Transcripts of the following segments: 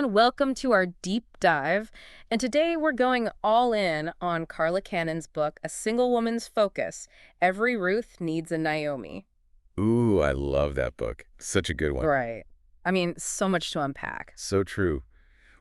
everyone. Welcome to our deep dive. And today we're going all in on Carla Cannon's book, A Single Woman's Focus. Every Ruth Needs a Naomi. Ooh, I love that book. Such a good one. Right. I mean, so much to unpack. So true.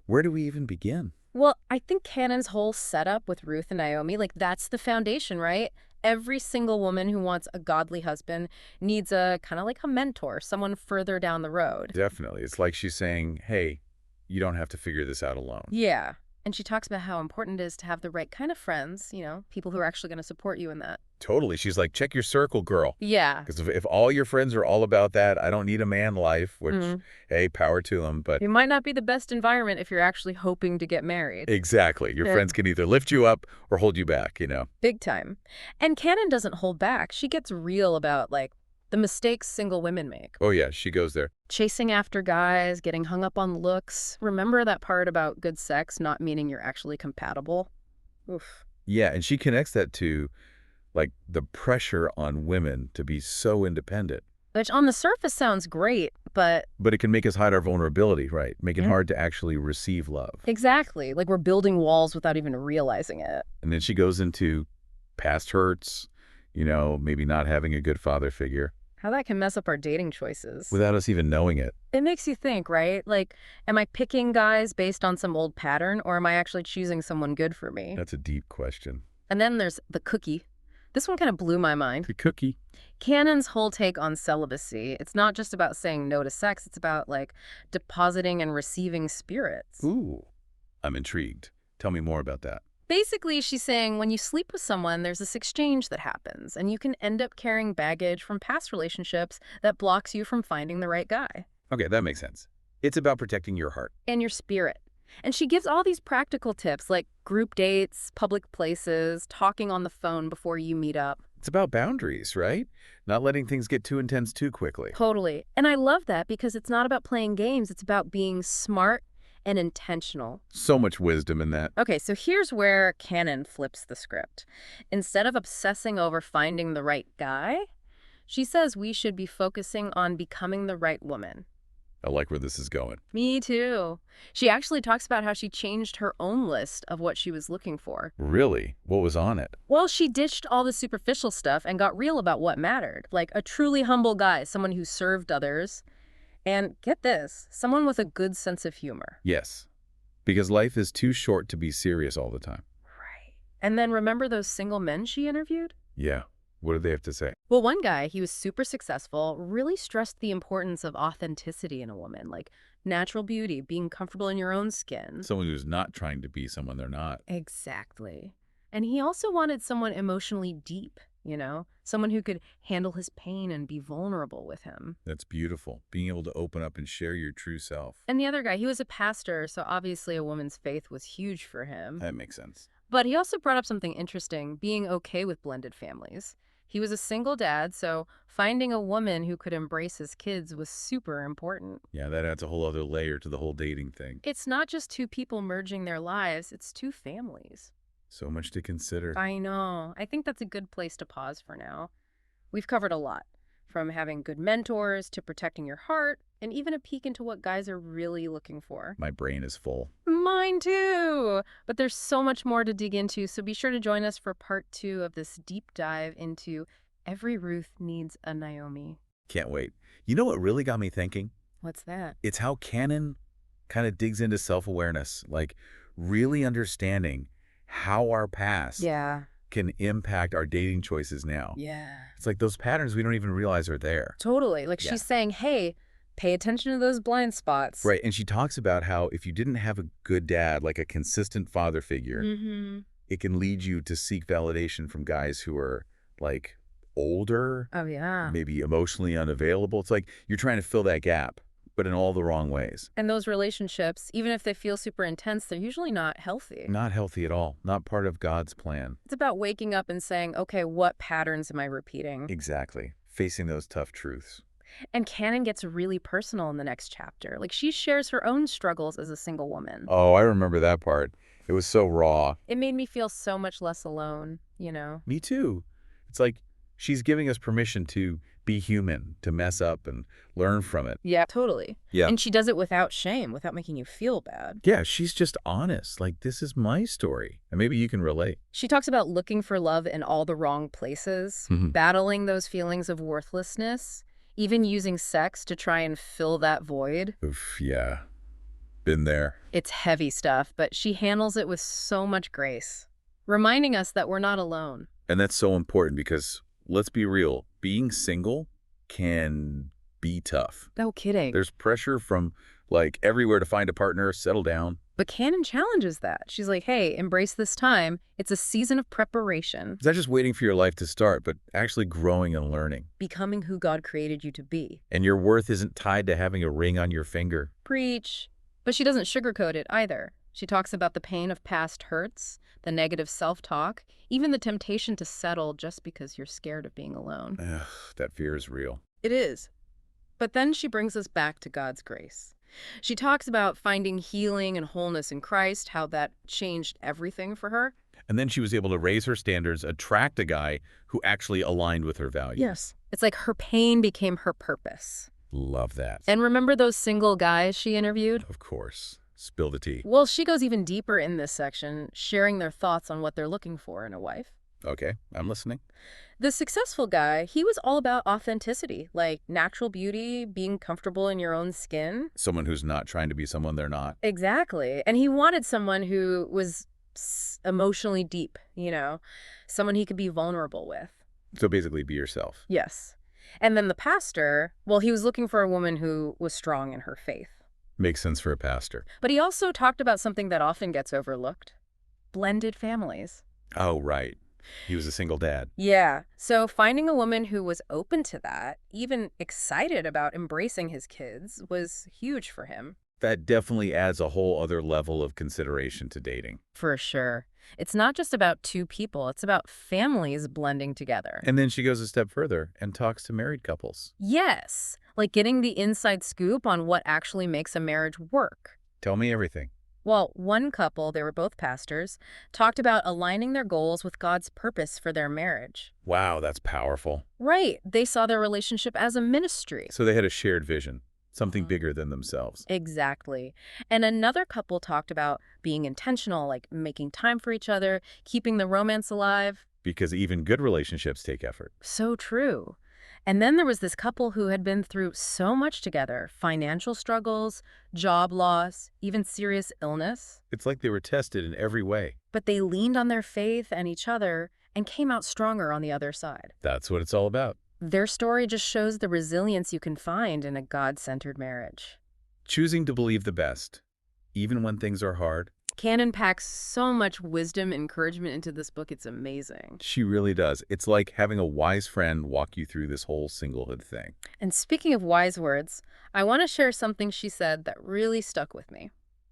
Where do we even begin? Well, I think Cannon's whole setup with Ruth and Naomi, that's the foundation, right? Every single woman who wants a godly husband needs a kind of like a mentor, someone further down the road. Definitely. It's like she's saying, hey, you don't have to figure this out alone. Yeah. And she talks about how important it is to have the right kind of friends, people who are actually going to support you in that. Totally. She's like, check your circle, girl. Yeah. Because if all your friends are all about that, I don't need a man life, which, hey, power to them. But It might not be the best environment if you're actually hoping to get married. exactly. Your friends can either lift you up or hold you back. Big time. And Cannon doesn't hold back. She gets real about, the mistakes single women make. Oh, yeah, she goes there. Chasing after guys, getting hung up on looks. Remember that part about good sex not meaning you're actually compatible? Oof. Yeah, and she connects that to, the pressure on women to be so independent. Which on the surface sounds great, but... But it can make us hide our vulnerability, right? Make it hard to actually receive love. Exactly. Like we're building walls without even realizing it. And then she goes into past hurts, maybe not having a good father figure. How that can mess up our dating choices. Without us even knowing it. It makes you think, right? Am I picking guys based on some old pattern, or am I actually choosing someone good for me? That's a deep question. And then there's the cookie. This one kind of blew my mind. The cookie. Cannon's whole take on celibacy, it's not just about saying no to sex, it's about, depositing and receiving spirits. Ooh, I'm intrigued. Tell me more about that. Basically, she's saying when you sleep with someone, there's this exchange that happens, and you can end up carrying baggage from past relationships that blocks you from finding the right guy. Okay, that makes sense. It's about protecting your heart. And your spirit. And she gives all these practical tips, like group dates, public places, talking on the phone before you meet up. It's about boundaries, right? Not letting things get too intense too quickly. Totally. And I love that because it's not about playing games. It's about being smart and intentional. So much wisdom in that. Okay, so here's where Cannon flips the script. Instead of obsessing over finding the right guy, she says we should be focusing on becoming the right woman. I like where this is going. Me too. She actually talks about how she changed her own list of what she was looking for. Really? What was on it? Well, she ditched all the superficial stuff and got real about what mattered. Like a truly humble guy, someone who served others. And get this, someone with a good sense of humor. Yes. Because life is too short to be serious all the time. Right. And then remember those single men she interviewed? Yeah. What did they have to say? Well, one guy, he was super successful, really stressed the importance of authenticity in a woman, like natural beauty, being comfortable in your own skin. Someone who's not trying to be someone they're not. Exactly. And he also wanted someone emotionally deep, someone who could handle his pain and be vulnerable with him. That's beautiful. Being able to open up and share your true self. And the other guy, he was a pastor, so obviously a woman's faith was huge for him. That makes sense. But he also brought up something interesting, being okay with blended families. He was a single dad, so finding a woman who could embrace his kids was super important. Yeah, that adds a whole other layer to the whole dating thing. It's not just two people merging their lives, it's two families. So much to consider. I know. I think that's a good place to pause for now. We've covered a lot, from having good mentors to protecting your heart, and even a peek into what guys are really looking for. My brain is full. Mine too! But there's so much more to dig into, so be sure to join us for part 2 of this deep dive into Every Ruth Needs a Naomi. Can't wait. You know what really got me thinking? What's that? It's how Cannon kind of digs into self-awareness, really understanding how our past can impact our dating choices now. Yeah. It's like those patterns we don't even realize are there. Totally. She's saying, hey, pay attention to those blind spots. Right, and she talks about how if you didn't have a good dad, like a consistent father figure, it can lead you to seek validation from guys who are, older. Oh, yeah. Maybe emotionally unavailable. It's like you're trying to fill that gap, but in all the wrong ways. And those relationships, even if they feel super intense, they're usually not healthy. Not healthy at all. Not part of God's plan. It's about waking up and saying, okay, what patterns am I repeating? Exactly. Facing those tough truths. And Cannon gets really personal in the next chapter. She shares her own struggles as a single woman. Oh, I remember that part. It was so raw. It made me feel so much less alone, Me too. It's like she's giving us permission to be human, to mess up and learn from it. Yeah, totally. Yeah. And she does it without shame, without making you feel bad. Yeah, she's just honest. Like, this is my story. And maybe you can relate. She talks about looking for love in all the wrong places, Mhm. battling those feelings of worthlessness, even using sex to try and fill that void. Oof, yeah. Been there. It's heavy stuff, but she handles it with so much grace, reminding us that we're not alone. And that's so important because, let's be real, being single can be tough. No kidding. There's pressure from, like, everywhere to find a partner, settle down. But Canon challenges that. She's like, hey, embrace this time. It's a season of preparation, It's not just waiting for your life to start, but actually growing and learning. becoming who God created you to be. And your worth isn't tied to having a ring on your finger. Preach. But she doesn't sugarcoat it either. She talks about the pain of past hurts, the negative self-talk, even the temptation to settle just because you're scared of being alone. Ugh, that fear is real. It is. But then she brings us back to God's grace. She talks about finding healing and wholeness in Christ, how that changed everything for her. And then she was able to raise her standards, attract a guy who actually aligned with her values. It's like her pain became her purpose. Love that. And remember those single guys she interviewed? Of course. Spill the tea. Well, she goes even deeper in this section, sharing their thoughts on what they're looking for in a wife. Okay, I'm listening. The successful guy, he was all about authenticity, like natural beauty, being comfortable in your own skin. Someone who's not trying to be someone they're not. Exactly. And he wanted someone who was emotionally deep, someone he could be vulnerable with. So basically, be yourself. Yes. And then the pastor, well, he was looking for a woman who was strong in her faith. Makes sense for a pastor. But he also talked about something that often gets overlooked: blended families. Oh, right. He was a single dad. Yeah. So finding a woman who was open to that, even excited about embracing his kids, was huge for him. That definitely adds a whole other level of consideration to dating. For sure. It's not just about two people, it's about families blending together. And then she goes a step further and talks to married couples. Yes, like getting the inside scoop on what actually makes a marriage work. Tell me everything. Well, one couple, they were both pastors, talked about aligning their goals with God's purpose for their marriage. Wow, that's powerful. Right. They saw their relationship as a ministry. So they had a shared vision, something Mhm. bigger than themselves. Exactly. And another couple talked about being intentional, like making time for each other, keeping the romance alive. Because even good relationships take effort. So true. And then there was this couple who had been through so much together: financial struggles, job loss, even serious illness. It's like they were tested in every way. But they leaned on their faith and each other and came out stronger on the other side. That's what it's all about. Their story just shows the resilience you can find in a God-centered marriage. Choosing to believe the best, even when things are hard. Canon packs so much wisdom and encouragement into this book, it's amazing. She really does. It's like having a wise friend walk you through this whole singlehood thing. And speaking of wise words, I want to share something she said that really stuck with me.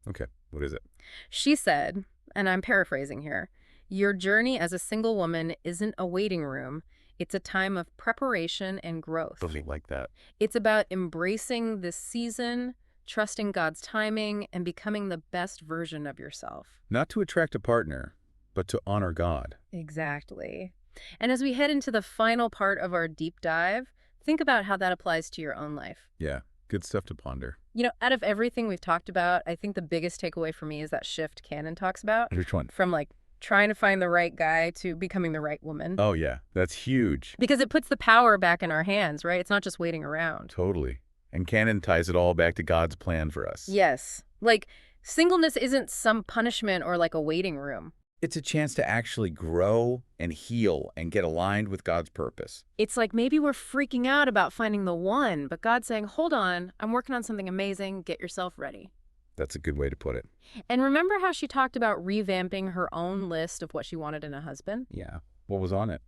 Okay, what is it? She said, and I'm paraphrasing here, "Your journey as a single woman isn't a waiting room. It's a time of preparation and growth. Really like that. It's about embracing this season, trusting God's timing, and becoming the best version of yourself." Not to attract a partner, but to honor God. Exactly. And as we head into the final part of our deep dive, think about how that applies to your own life. Yeah, good stuff to ponder. Out of everything we've talked about, I think the biggest takeaway for me is that shift Canon talks about, Which one? from like trying to find the right guy to becoming the right woman. Oh, yeah, that's huge. Because it puts the power back in our hands, right? It's not just waiting around. Totally. And Canon ties it all back to God's plan for us. Yes. Like, singleness isn't some punishment or like a waiting room. It's a chance to actually grow and heal and get aligned with God's purpose. It's like maybe we're freaking out about finding the one, but God's saying, hold on, I'm working on something amazing. Get yourself ready. That's a good way to put it. And remember how she talked about revamping her own list of what she wanted in a husband? Yeah. What was on it?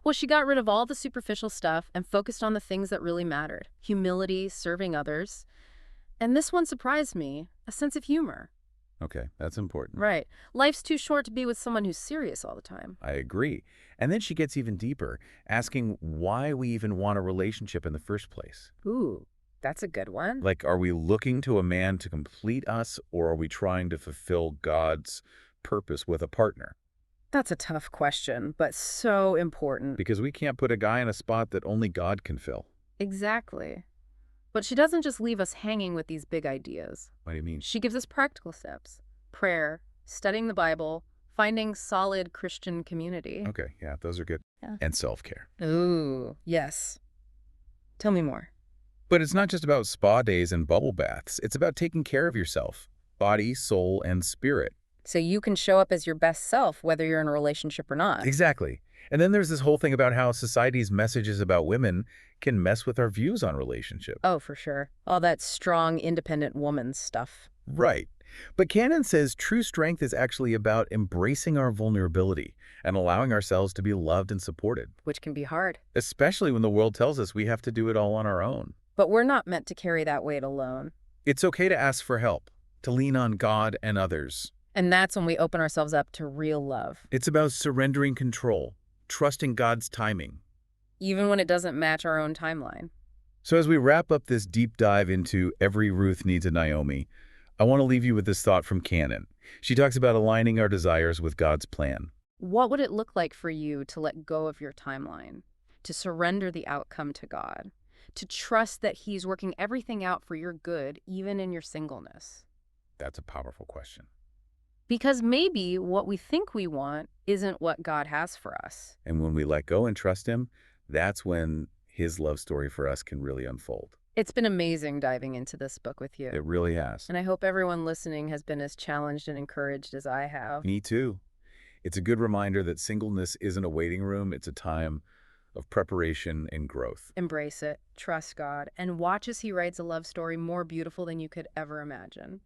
Well, she got rid of all the superficial stuff and focused on the things that really mattered: humility, serving others. And this one surprised me: a sense of humor. Okay, that's important. Right. Life's too short to be with someone who's serious all the time. I agree. And then she gets even deeper, asking why we even want a relationship in the first place. Ooh, that's a good one. Like, are we looking to a man to complete us, or are we trying to fulfill God's purpose with a partner? That's a tough question, but so important. Because we can't put a guy in a spot that only God can fill. Exactly. But she doesn't just leave us hanging with these big ideas. What do you mean? She gives us practical steps: prayer, studying the Bible, finding solid Christian community. Okay, yeah, those are good. Yeah. And self-care. Ooh, yes. Tell me more. But it's not just about spa days and bubble baths. It's about taking care of yourself, body, soul, and spirit. So you can show up as your best self, whether you're in a relationship or not. Exactly. And then there's this whole thing about how society's messages about women can mess with our views on relationship. Oh, for sure. All that strong, independent woman stuff. Right. But Cannon says true strength is actually about embracing our vulnerability and allowing ourselves to be loved and supported, Which can be hard. especially when the world tells us we have to do it all on our own. But we're not meant to carry that weight alone. It's okay to ask for help, to lean on God and others. And that's when we open ourselves up to real love, It's about surrendering control, trusting God's timing. even when it doesn't match our own timeline. So as we wrap up this deep dive into Every Ruth Needs a Naomi, I want to leave you with this thought from Cannon. She talks about aligning our desires with God's plan. What would it look like for you to let go of your timeline, to surrender the outcome to God, to trust that He's working everything out for your good, even in your singleness? That's a powerful question. Because maybe what we think we want isn't what God has for us. And when we let go and trust Him, that's when His love story for us can really unfold. It's been amazing diving into this book with you. It really has. And I hope everyone listening has been as challenged and encouraged as I have. Me too. It's a good reminder that singleness isn't a waiting room. It's a time of preparation and growth. Embrace it, trust God, and watch as He writes a love story more beautiful than you could ever imagine.